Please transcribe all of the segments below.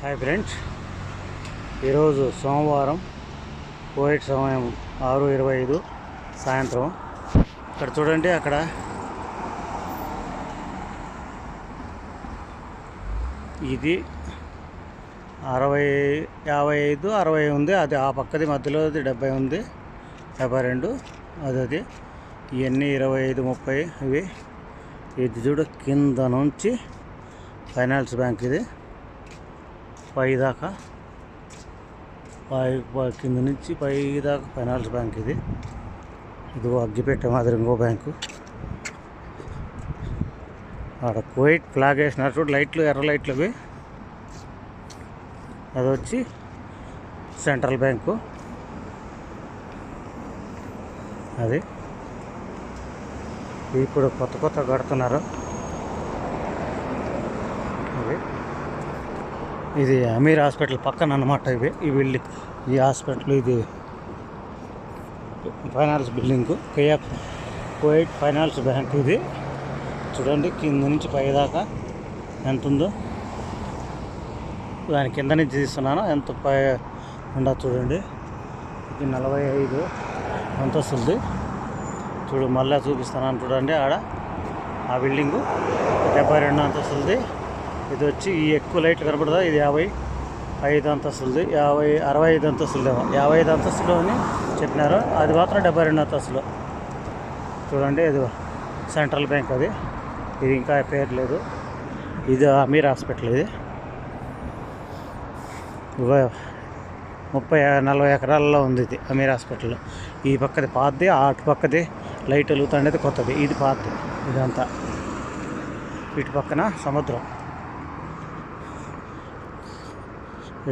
Hi friends, ఈరోజు సోమవారం Covid సమయం 6:25 సాయంత్రం. ఇక్కడ చూడండి, అక్కడ ఇది 60, 55, 60 ఉంది. అది ఆ పక్కది మధ్యలో 70 ఉంది, 72 అది. ఇవన్నీ 25, 30 ఇవి. ఇది చూడు, కింద నుంచి ఫైనాన్స్ బ్యాంక్, ఇది పై దాకా, కింద నుంచి పై దాకా ఫైనాన్స్ బ్యాంక్. ఇది అగ్గిపెట్టే మాదిరి ఇంకో బ్యాంకు. ఆడ కువైట్ ఫ్లాగ్ వేసినారు చూడు, లైట్లు, ఎర్ర లైట్లు అవి. అది వచ్చి సెంట్రల్ బ్యాంకు. అది ఇప్పుడు కొత్త కడుతున్నారు. ఇది అమీర్ హాస్పిటల్ పక్కన అన్నమాట. ఈ బిల్డింగ్, ఈ హాస్పిటల్, ఇది finance building, Kuwait finance bank. ఇది చూడండి, కింద నుంచి పై దాకా ఎంత ఉందో. దాని కింద నుంచి తీస్తున్నాను, ఎంత పై ఉండదు చూడండి. ఇది 45 అంతస్తులది. చూడు, మళ్ళీ చూపిస్తున్నాను చూడండి. ఆడ ఆ బిల్డింగు 72 అంతస్తులది. ఇది వచ్చి ఈ ఎక్కువ లైట్లు కనపడదా, ఇది 55 అంతస్తులది. 65 అంతస్తులు, 55 అంతస్తులు అని చెప్పినారు. అది మాత్రం 72 అంతస్తులు. చూడండి, ఇది సెంట్రల్ బ్యాంక్. అది ఇది ఇంకా పేరు లేదు. ఇది అమీర్ హాస్పిటల్. ఇది 30-40 ఎకరాలలో ఉంది. ఇది అమీర్ హాస్పిటల్. ఈ పక్కది పాతది, అటు పక్కది లైట్ వెలుగుతుండేది కొత్తది. ఇది పాతది. ఇదంతా ఇటు పక్కన సముద్రం,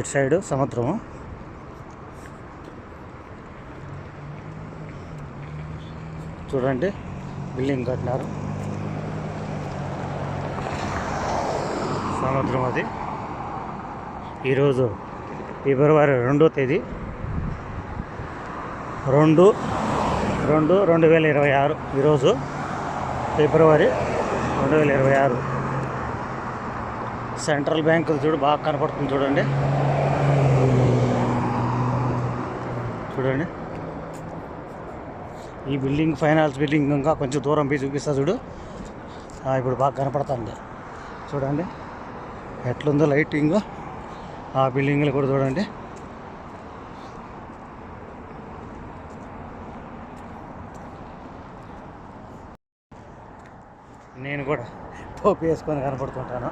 ఇటు సైడు సముద్రము. చూడండి, బిల్డింగ్ కట్టినారు, సముద్రం. అది ఈరోజు ఫిబ్రవరి 2వ తేదీ 2026. ఈరోజు ఫిబ్రవరి 2026. సెంట్రల్ బ్యాంక్ చూడు, బాగా కనపడుతుంది చూడండి. ఈ బిల్డింగ్ ఫైనాన్స్ బిల్డింగ్ ఇంకా కొంచెం దూరం పోయి చూపిస్తా చూడు. ఇప్పుడు బాగా కనపడుతుంది చూడండి, ఎట్లుందో లైటింగ్. ఆ బిల్డింగ్లు కూడా చూడండి. నేను కూడా టోపీ వేసుకొని కనపడుతుంటాను.